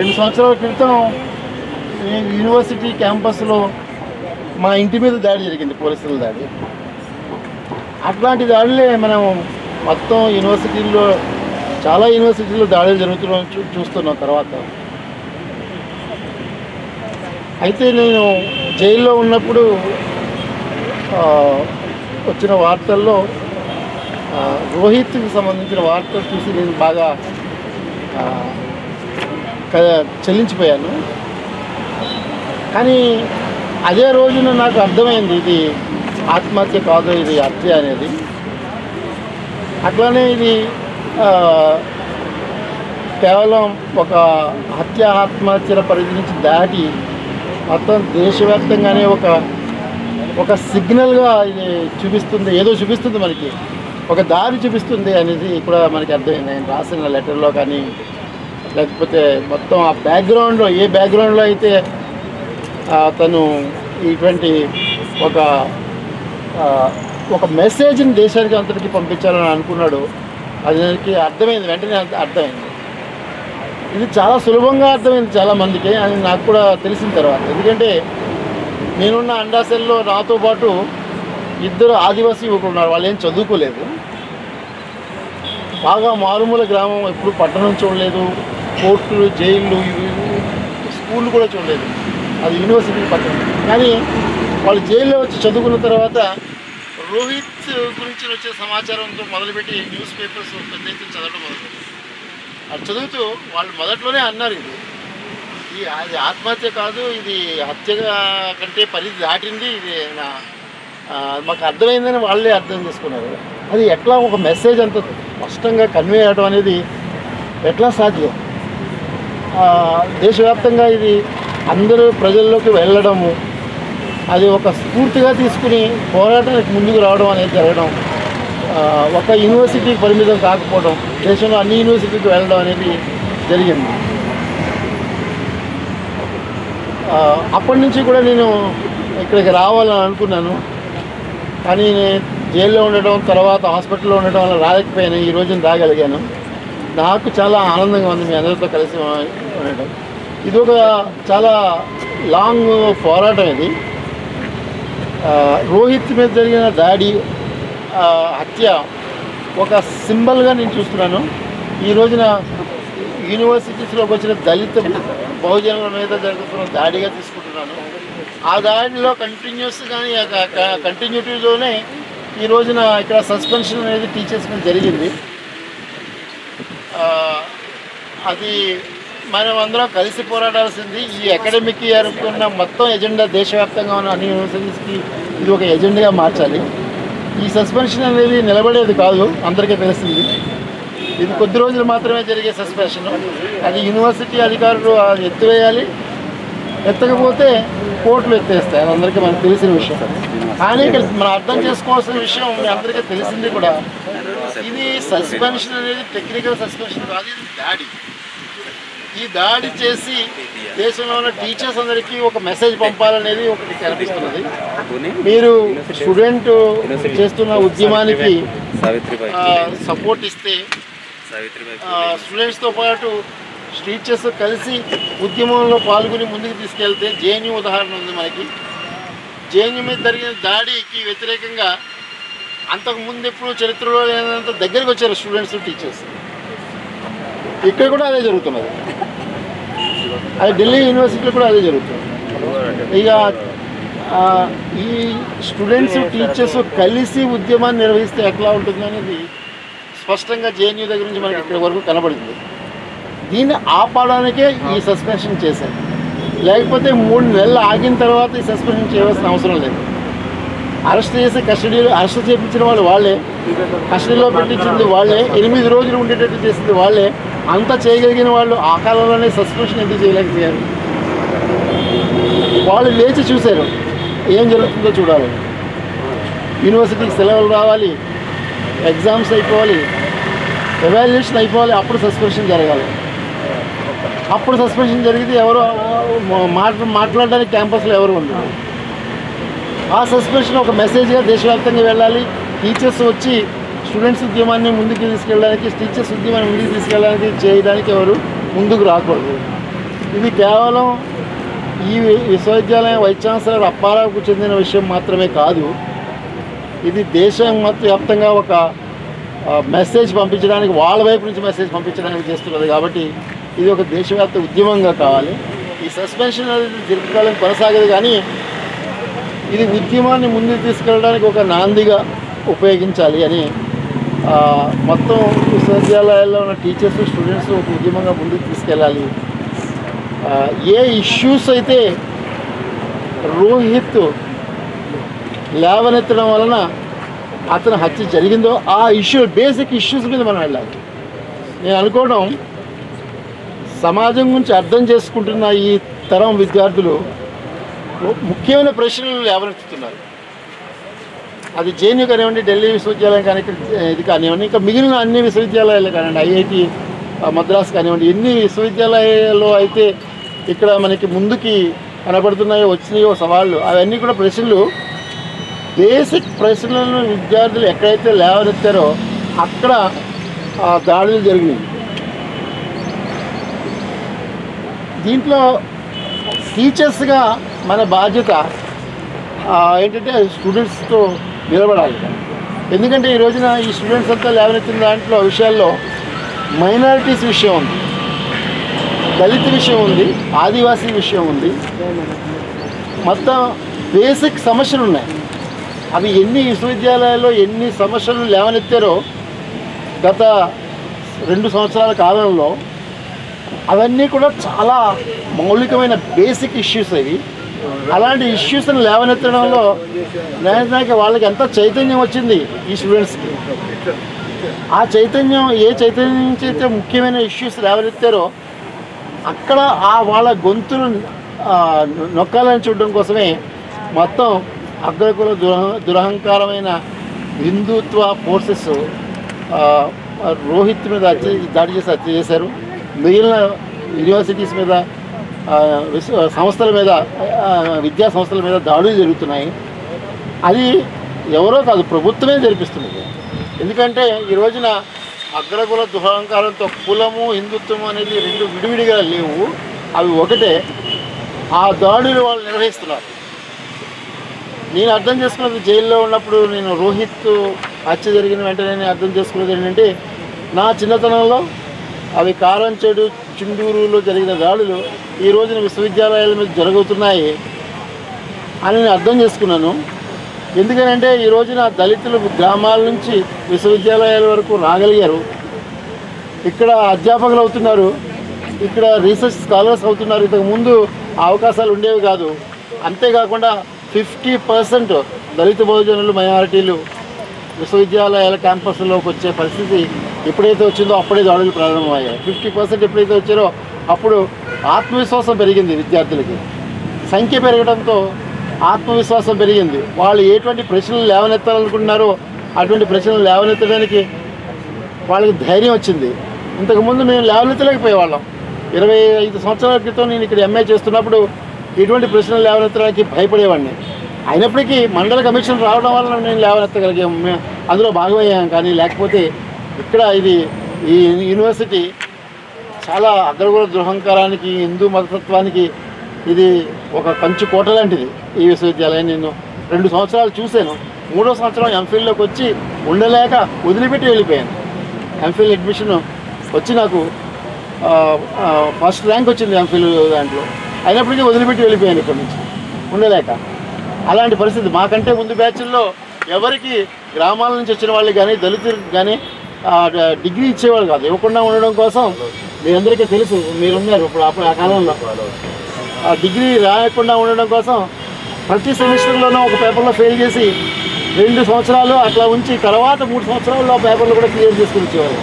2 సంవత్సరాల క్రితం యూనివర్సిటీ క్యాంపస్లో మా ఇంటి మీద దాడి జరిగింది, పోలీసుల దాడి. అట్లాంటి దాడులే మనం మొత్తం యూనివర్సిటీల్లో చాలా యూనివర్సిటీల్లో దాడులు జరుగుతున్నాం చూస్తున్నాం. తర్వాత అయితే నేను జైల్లో ఉన్నప్పుడు వచ్చిన వార్తల్లో రోహిత్కి సంబంధించిన వార్తలు చూసి నేను బాగా చెల్లించిపోయాను. కానీ అదే రోజున నాకు అర్థమైంది ఇది ఆత్మహత్య కాదు, ఇది హత్య అనేది. అట్లానే ఇది కేవలం ఒక హత్య ఆత్మహత్యల పరిధి నుంచి దాటి మొత్తం దేశవ్యాప్తంగానే ఒక సిగ్నల్గా ఇది చూపిస్తుంది, ఏదో చూపిస్తుంది, మనకి ఒక దారి చూపిస్తుంది అనేది కూడా మనకి అర్థమైంది. ఆయన రాసిన లెటర్లో కానీ లేకపోతే మొత్తం ఆ బ్యాక్గ్రౌండ్లో, ఏ బ్యాక్గ్రౌండ్లో అయితే తను ఇటువంటి ఒక మెసేజ్ని దేశానికి అంతటికి పంపించాలని అనుకున్నాడు, అది నాకు అర్థమైంది, వెంటనే అర్థమైంది. ఇది చాలా సులభంగా అర్థమైంది చాలామందికి, అది నాకు కూడా తెలిసిన తర్వాత. ఎందుకంటే నేనున్న అండాసెల్లో నాతో పాటు 2 ఆదివాసీ యువకులు ఉన్నారు. వాళ్ళు ఏం చదువుకోలేదు, బాగా మారుమూల గ్రామం, ఎప్పుడు పట్టణం చూడలేదు, కోర్టులు, జైళ్ళు, స్కూళ్ళు కూడా చూడలేదు, అది యూనివర్సిటీ పక్కన. కానీ వాళ్ళు జైల్లో వచ్చి చదువుకున్న తర్వాత రోహిత్ గురించి వచ్చే సమాచారంతో మొదలుపెట్టి న్యూస్ పేపర్స్ పెద్ద ఎత్తున చదవడం మొదలుపెట్టారు. అది చదువుతూ వాళ్ళు మొదట్లోనే అన్నారు, అది ఆత్మహత్య కాదు, ఇది హత్యగా కంటే పరిధి దాటింది, ఇది మాకు అర్థమైందని వాళ్ళే అర్థం చేసుకున్నారు. అది ఎట్లా ఒక మెసేజ్ అంత స్పష్టంగా కన్వే అవ్వడం అనేది ఎట్లా సాధ్యం? దేశవ్యాప్తంగా ఇది అందరూ ప్రజల్లోకి వెళ్ళడము, అది ఒక స్ఫూర్తిగా తీసుకుని పోరాటానికి ముందుకు రావడం అనేది జరగడం, ఒక యూనివర్సిటీకి పరిమితం కాకపోవడం, దేశంలో అన్ని యూనివర్సిటీకి వెళ్ళడం అనేది జరిగింది. అప్పటి నుంచి కూడా నేను ఇక్కడికి రావాలని అనుకున్నాను, కానీ జైల్లో ఉండడం, తర్వాత హాస్పిటల్లో ఉండడం వల్ల రాలేకపోయాను. ఈ రోజున రాగలిగాను. నాకు చాలా ఆనందంగా ఉంది మీ అందరితో కలిసి ఉండడం. ఇది ఒక చాలా లాంగ్ పోరాటం. ఇది రోహిత్ మీద జరిగిన దాడి, హత్య ఒక సింబల్గా నేను చూస్తున్నాను. ఈ రోజున యూనివర్సిటీస్లోకి వచ్చిన దళిత బహుజనుల మీద జరుగుతున్న దాడిగా తీసుకుంటున్నాను. ఆ దాడిలో కంటిన్యూటీలోనే ఈ రోజున ఇక్కడ సస్పెన్షన్ అనేది టీచర్స్ మీద జరిగింది. అది మనం అందరం కలిసి పోరాడాల్సింది. ఈ అకాడమిక్ ఇయర్ ఉన్న మొత్తం ఎజెండా, దేశవ్యాప్తంగా ఉన్న అన్ని యూనివర్సిటీస్కి ఇది ఒక ఎజెండాగా మార్చాలి. ఈ సస్పెన్షన్ అనేది నిలబడేది కాదు, అందరికీ తెలిసింది. ఇది కొద్ది రోజులు మాత్రమే జరిగే సస్పెన్షన్. అది యూనివర్సిటీ అధికారులు అది ఎత్తివేయాలి, ఎత్తకపోతే కోర్టులు ఎత్తేస్తాయి. అది అందరికీ మనకు తెలిసిన విషయం. కానీ మనం అర్థం చేసుకోవాల్సిన విషయం మీ అందరికీ తెలిసింది కూడా, ఇది సస్పెన్షన్ అనేది టెక్నికల్ సస్పెన్షన్ కాదు, ఇది దాడి. ఈ దాడి చేసి దేశంలో ఉన్న టీచర్స్ అందరికీ ఒక మెసేజ్ పంపాలనేది ఒకటి కనిపిస్తున్నది. మీరు స్టూడెంట్ చేస్తున్న ఉద్యమానికి సపోర్ట్ ఇస్తే, స్టూడెంట్స్తో పాటు టీచర్స్ కలిసి ఉద్యమంలో పాల్గొని ముందుకు తీసుకెళ్తే, జేఎన్యూ ఉదాహరణ ఉంది మనకి. జేఎన్యూ మీద జరిగిన దాడికి వ్యతిరేకంగా అంతకుముందు ఎప్పుడు చరిత్రలో లేనంత దగ్గరికి వచ్చారు స్టూడెంట్స్, టీచర్స్. ఇక్కడ కూడా అదే జరుగుతున్నది. అది ఢిల్లీ యూనివర్సిటీలో కూడా అదే జరుగుతుంది. ఇక ఈ స్టూడెంట్స్, టీచర్స్ కలిసి ఉద్యమాన్ని నిర్వహిస్తే ఎట్లా ఉంటుంది అనేది స్పష్టంగా జేఎన్యూ దగ్గర నుంచి మనకి ఇక్కడి వరకు కనబడింది. దీన్ని ఆపడానికే ఈ సస్పెన్షన్ చేశారు. లేకపోతే 3 నెలలు ఆగిన తర్వాత ఈ సస్పెన్షన్ చేయవలసిన అవసరం లేదు. అరెస్ట్ చేసి అరెస్ట్ చేయించిన వాళ్ళు వాళ్ళే, కస్టడీలో పెట్టించింది వాళ్ళే, 8 రోజులు ఉండేటట్టు చేసింది వాళ్ళే. అంతా చేయగలిగిన వాళ్ళు ఆ కాలంలోనే సస్పెన్షన్ ఎందుకు చేయలేకపోయారు? వాళ్ళు లేచి చూశారు, ఏం జరుగుతుందో చూడాలి. యూనివర్సిటీకి సెలవులు రావాలి, ఎగ్జామ్స్ అయిపోవాలి, ఎవాల్యుయేషన్ అయిపోవాలి, అప్పుడు సస్పెన్షన్ జరగాలి. అప్పుడు సస్పెన్షన్ జరిగితే ఎవరు మాట్లాడడానికి క్యాంపస్లో ఎవరు ఉండరు. ఆ సస్పెన్షన్ ఒక మెసేజ్గా దేశవ్యాప్తంగా వెళ్ళాలి. టీచర్స్ వచ్చి స్టూడెంట్స్ ఉద్యమాన్ని ముందుకు తీసుకెళ్ళడానికి, టీచర్స్ ఉద్యమాన్ని ముందుకు తీసుకెళ్ళడానికి చేయడానికి ఎవరు ముందుకు రాకూడదు. ఇది కేవలం ఈ విశ్వవిద్యాలయం వైస్ ఛాన్సలర్ అప్పారావుకు చెందిన విషయం మాత్రమే కాదు, ఇది దేశం వ్యాప్తంగా ఒక మెసేజ్ పంపించడానికి, వాళ్ళ వైపు నుంచి మెసేజ్ పంపించడానికి చేస్తున్నది. కాబట్టి ఇది ఒక దేశవ్యాప్త ఉద్యమంగా కావాలి. ఈ సస్పెన్షన్ అనేది దీర్ఘకాలం కొనసాగదు, కానీ ఇది ఉద్యమాన్ని ముందుకు తీసుకెళ్ళడానికి ఒక నాందిగా ఉపయోగించాలి అని మొత్తం విశ్వవిద్యాలయాల్లో ఉన్న టీచర్స్, స్టూడెంట్స్ ఒక ఉద్యమంగా ముందుకు తీసుకెళ్ళాలి. ఏ ఇష్యూస్ అయితే రోహిత్ లేవనెత్తడం వలన అతను హత్య జరిగిందో ఆ బేసిక్ ఇష్యూస్ మీద మనం వెళ్ళాలి. నేను అనుకోవడం, సమాజం గురించి అర్థం చేసుకుంటున్న ఈ తరం విద్యార్థులు ముఖ్యమైన ప్రశ్నలు లేవనెత్తుతున్నారు. అది జేఎన్యూ కానివ్వండి, ఢిల్లీ విశ్వవిద్యాలయం కానీ, ఇది కానివ్వండి, ఇంకా మిగిలిన అన్ని విశ్వవిద్యాలయాలు కానివ్వండి, ఐఐటి మద్రాస్ కానివ్వండి, ఎన్ని విశ్వవిద్యాలయాల్లో అయితే ఇక్కడ మనకి ముందుకి కనబడుతున్నాయో, వచ్చినాయో సవాళ్ళు, అవన్నీ కూడా ప్రశ్నలు, బేసిక్ ప్రశ్నలను విద్యార్థులు ఎక్కడైతే లేవనెత్తారో అక్కడ దాడులు జరిగినాయి. దీంట్లో టీచర్స్గా మన బాధ్యత ఏంటంటే స్టూడెంట్స్తో నిలబడాలి. ఎందుకంటే ఈ రోజున ఈ స్టూడెంట్స్ అంతా లేవనెత్తిన దాంట్లో విషయాల్లో మైనారిటీస్ విషయం ఉంది, దళిత విషయం ఉంది, ఆదివాసీ విషయం ఉంది, మొత్తం బేసిక్ సమస్యలు ఉన్నాయి. అవి ఎన్ని విశ్వవిద్యాలయాల్లో ఎన్ని సమస్యలు లేవనెత్తారో గత 2 సంవత్సరాల కాలంలో, అవన్నీ కూడా చాలా మౌలికమైన బేసిక్ ఇష్యూస్ అవి. అలాంటి ఇష్యూస్ని లేవనెత్తడంలో వాళ్ళకి ఎంత చైతన్యం వచ్చింది ఈ స్టూడెంట్స్కి. ఆ చైతన్యం ఏ చైతన్యం నుంచి అయితే ముఖ్యమైన ఇష్యూస్ లేవనెత్తారో అక్కడ వాళ్ళ గొంతులు నొక్కాలని చూడడం కోసమే మొత్తం అగ్రకుల దురహంకారమైన హిందుత్వ ఫోర్సెస్ రోహిత్ మీద దాడి చేసి హత్య చేశారు. మిగిలిన యూనివర్సిటీస్ మీద, సంస్థల మీద, విద్యా సంస్థల మీద దాడులు జరుగుతున్నాయి. అది ఎవరో కాదు, ప్రభుత్వమే జరిపిస్తున్నది. ఎందుకంటే ఈ రోజున అగ్రకుల దురహంకారంతో కులము, హిందుత్వము అనేది 2 విడివిడిగా లేవు, అవి ఒకటే. ఆ దాడులు వాళ్ళు నిర్వహిస్తున్నారు. నేను అర్థం చేసుకున్నది, జైల్లో ఉన్నప్పుడు నేను రోహిత్ హత్య జరిగిన వెంటనే నేను అర్థం చేసుకున్నది ఏంటంటే, నా చిన్నతనంలో అవి కారంచేడు, చిండూరులో జరిగిన దాడులు ఈ రోజున విశ్వవిద్యాలయాల మీద జరుగుతున్నాయి అని నేను అర్థం చేసుకున్నాను. ఎందుకనంటే ఈ రోజున దళితులు గ్రామాల నుంచి విశ్వవిద్యాలయాల వరకు రాగలిగారు, ఇక్కడ అధ్యాపకులు అవుతున్నారు, ఇక్కడ రీసెర్చ్ స్కాలర్స్ అవుతున్నారు. ఇంతకుముందు అవకాశాలు ఉండేవి కాదు. అంతేకాకుండా 50% దళిత బహుజనులు, మైనారిటీలు విశ్వవిద్యాలయాల క్యాంపస్లోకి వచ్చే పరిస్థితి ఎప్పుడైతే వచ్చిందో అప్పుడే దాడులు ప్రారంభమయ్యాయి. 50% ఎప్పుడైతే వచ్చారో అప్పుడు ఆత్మవిశ్వాసం పెరిగింది విద్యార్థులకి. సంఖ్య పెరగడంతో ఆత్మవిశ్వాసం పెరిగింది. వాళ్ళు ఎటువంటి ప్రశ్నలు లేవనెత్తాలనుకుంటున్నారో అటువంటి ప్రశ్నలు లేవనెత్తడానికి వాళ్ళకి ధైర్యం వచ్చింది. ఇంతకుముందు మేము లేవనెత్తలేకపోయేవాళ్ళం. 25 సంవత్సరాల క్రితం నేను ఇక్కడ ఎంఏ చేస్తున్నప్పుడు ఇటువంటి ప్రశ్నలు లేవనెత్తడానికి భయపడేవాడిని. అయినప్పటికీ మండల కమిషన్ రావడం వల్ల నేను లేవనెత్తగలిగాము, అందులో భాగమయ్యాం. కానీ లేకపోతే ఇక్కడ ఈ యూనివర్సిటీ చాలా అగ్రకుల దురహంకారానికి, హిందూ మతతత్వానికి ఇది ఒక కంచు కోట లాంటిది. ఈ విశ్వవిద్యాలయం నేను 2 సంవత్సరాలు చూశాను. 3వ సంవత్సరం ఎంఫిల్లోకి వచ్చి ఉండలేక వదిలిపెట్టి వెళ్ళిపోయాను. ఎంఫిల్ అడ్మిషన్ వచ్చి నాకు ఫస్ట్ ర్యాంక్ వచ్చింది ఎంఫిల్ దాంట్లో. అయినప్పటికీ వదిలిపెట్టి వెళ్ళిపోయాను ఇక్కడి నుంచి ఉండలేక. అలాంటి పరిస్థితి. మాకంటే ముందు బ్యాచ్ల్లో ఎవరికి గ్రామాల నుంచి వచ్చిన వాళ్ళకి కానీ, దళితులకు కానీ డిగ్రీ ఇచ్చేవాళ్ళు కాదు. ఇవ్వకుండా ఉండడం కోసం మీ అందరికీ తెలుసు, మీరున్నారు ఇప్పుడు అప్పుడు ఆ కాలంలో. ఆ డిగ్రీ రాయకుండా ఉండడం కోసం ప్రతి సెమిస్టర్లోనూ ఒక పేపర్లో ఫెయిల్ చేసి 2 సంవత్సరాలు అట్లా ఉంచి తర్వాత 3 సంవత్సరాల్లో ఆ పేపర్లు కూడా క్లియర్ చేసుకుని వచ్చేవారు.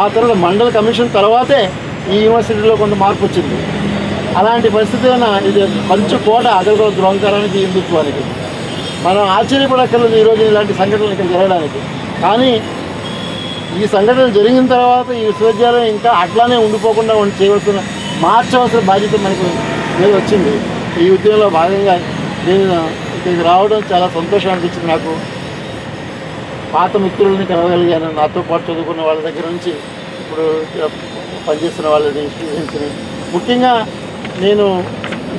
ఆ తర్వాత మండల కమిషన్ తర్వాతే ఈ యూనివర్సిటీలో కొంత మార్పు వచ్చింది. అలాంటి పరిస్థితి ఇది కంచు కోట అగ్రకుల దురహంకారానికి, హిందుత్వానికి. మనం ఆశ్చర్యపడక్కర్లేదు ఈరోజు ఇలాంటి సంఘటనలు ఇక్కడ జరగడానికి. కానీ ఈ సంఘటన జరిగిన తర్వాత ఈ విశ్వవిద్యాలయం ఇంకా అట్లానే ఉండిపోకుండా చేయవలసిన, మార్చవలసిన బాధ్యత మనకు మీద వచ్చింది. ఈ ఉద్యమంలో భాగంగా నేను ఇక్కడికి రావడం చాలా సంతోషం అనిపించింది నాకు. పాత మిత్రులని కలవగలిగాను, నాతో పాటు చదువుకున్న వాళ్ళ దగ్గర నుంచి ఇప్పుడు పనిచేస్తున్న వాళ్ళని, స్టూడెంట్స్ని. ముఖ్యంగా నేను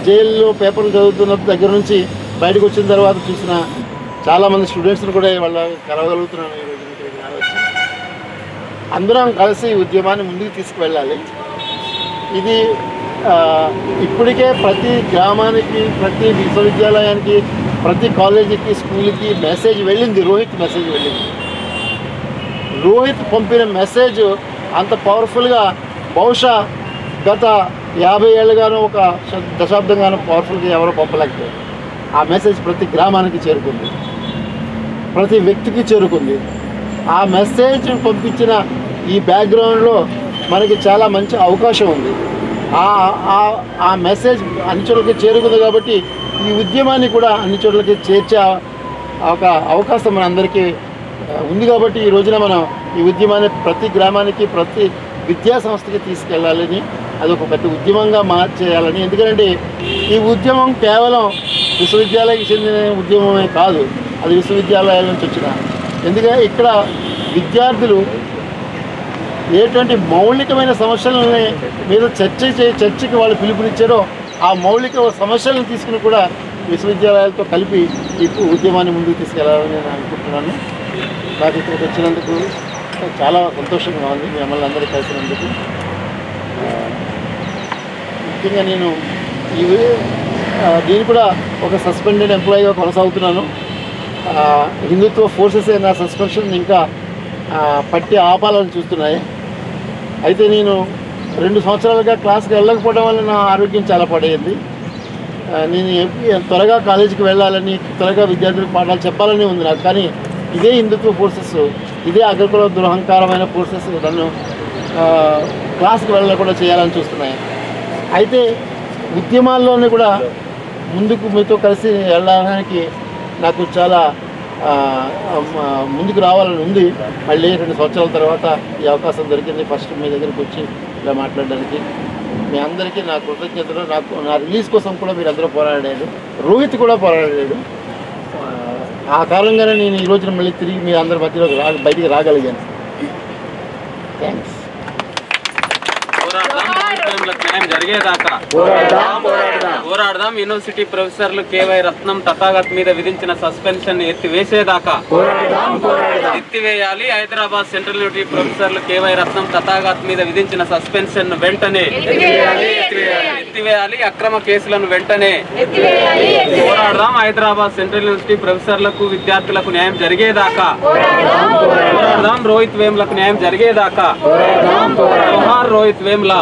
జైల్లో పేపర్లు చదువుతున్న దగ్గర నుంచి బయటకు వచ్చిన తర్వాత చూసిన చాలామంది స్టూడెంట్స్ని కూడా వాళ్ళ కలవగలుగుతున్నాను. ఈరోజు ఇక్కడికి రావచ్చు. అందరం కలిసి ఉద్యమాన్ని ముందుకు తీసుకువెళ్ళాలి. ఇది ఇప్పటికే ప్రతి గ్రామానికి, ప్రతి విశ్వవిద్యాలయానికి, ప్రతి కాలేజీకి, స్కూల్కి మెసేజ్ వెళ్ళింది. రోహిత్ మెసేజ్ వెళ్ళింది. రోహిత్ పంపిన మెసేజ్ అంత పవర్ఫుల్గా బహుశా గత 50 ఏళ్ళుగానో ఒక దశాబ్దంగానో పవర్ఫుల్గా ఎవరో పంపలేకపోయారు. ఆ మెసేజ్ ప్రతి గ్రామానికి చేరుకుంది, ప్రతి వ్యక్తికి చేరుకుంది. ఆ మెసేజ్ పంపించిన ఈ బ్యాక్గ్రౌండ్లో మనకి చాలా మంచి అవకాశం ఉంది. ఆ మెసేజ్ అన్ని చోట్లకి చేరుకుంది కాబట్టి ఈ ఉద్యమాన్ని కూడా అన్ని చోట్లకి చేర్చే ఒక అవకాశం మన అందరికీ ఉంది. కాబట్టి ఈ రోజున మనం ఈ ఉద్యమాన్ని ప్రతి గ్రామానికి, ప్రతి విద్యా సంస్థకి తీసుకెళ్ళాలని, అదొక పెద్ద ఉద్యమంగా మార్చేయాలని. ఎందుకంటే ఈ ఉద్యమం కేవలం విశ్వవిద్యాలయానికి చెందిన ఉద్యమమే కాదు, అది విశ్వవిద్యాలయాల నుంచి వచ్చిన. ఎందుకంటే ఇక్కడ విద్యార్థులు ఎటువంటి మౌలికమైన సమస్యలని మీద చర్చకి వాళ్ళు పిలుపునిచ్చారో ఆ మౌలిక సమస్యలను తీసుకుని కూడా విశ్వవిద్యాలయాలతో కలిపి ఈ ఉద్యమాన్ని ముందుకు తీసుకెళ్లాలని నేను అనుకుంటున్నాను. నాకు ఇక్కడికి వచ్చినందుకు చాలా సంతోషంగా ఉంది, మిమ్మల్ని అందరూ కలిసినందుకు. ముఖ్యంగా నేను దీన్ని కూడా ఒక సస్పెండెడ్ ఎంప్లాయీగా కొనసాగుతున్నాను. హిందుత్వ ఫోర్సెస్ నా సస్పెన్షన్ ఇంకా పట్టి ఆపాలని చూస్తున్నాయి. అయితే నేను 2 సంవత్సరాలుగా క్లాస్కి వెళ్ళకపోవడం వల్ల నా ఆరోగ్యం చాలా పాడైంది. నేను త్వరగా కాలేజీకి వెళ్ళాలని, త్వరగా విద్యార్థులకు పాఠాలు చెప్పాలని ఉంది నాకు. కానీ ఇదే హిందుత్వ ఫోర్సెస్, ఇదే అగ్రకుల దురహంకారమైన ఫోర్సెస్ నన్ను క్లాస్కి వెళ్ళకుండా చేయాలని చూస్తున్నాయి. అయితే ఉద్యమాల్లోనే కూడా ముందుకు మీతో కలిసి వెళ్ళడానికి నాకు చాలా ముందుకు రావాలని ఉంది. మళ్ళీ 2 సంవత్సరాల తర్వాత ఈ అవకాశం దొరికింది. ఫస్ట్ మీ దగ్గరికి వచ్చి ఇలా మాట్లాడడానికి మీ అందరికీ నా కృతజ్ఞతలు. నా రిలీజ్ కోసం కూడా మీరు అందరూ పోరాడారు, రోహిత్ కూడా పోరాడాడు. ఆ కారణంగానే నేను ఈ రోజున మళ్ళీ తిరిగి మీ అందరి మధ్యలో బయటికి రాగలిగాను. థ్యాంక్స్. పోరాడదాం. యూనివర్సిటీ ప్రొఫెసర్లు కేవై రత్నం తథాగత్ మీద విధించిన సస్పెన్షన్ ఎత్తివేసేదాకా ఎత్తివేయాలి. హైదరాబాద్ సెంట్రల్ యూనివర్సిటీ ప్రొఫెసర్లు కేవై రత్నం తథాగత్ మీద విధించిన సస్పెన్షన్ వెంటనే ఎత్తివేయాలి. అక్రమ కేసులను వెంటనే పోరాడదాం. హైదరాబాద్ సెంట్రల్ యూనివర్సిటీ ప్రొఫెసర్లకు, విద్యార్థులకు న్యాయం జరిగేదాకా పోరాడదాం. రోహిత్ వేములకు న్యాయం జరిగేదాకా. జోహార్ రోహిత్ వేముల.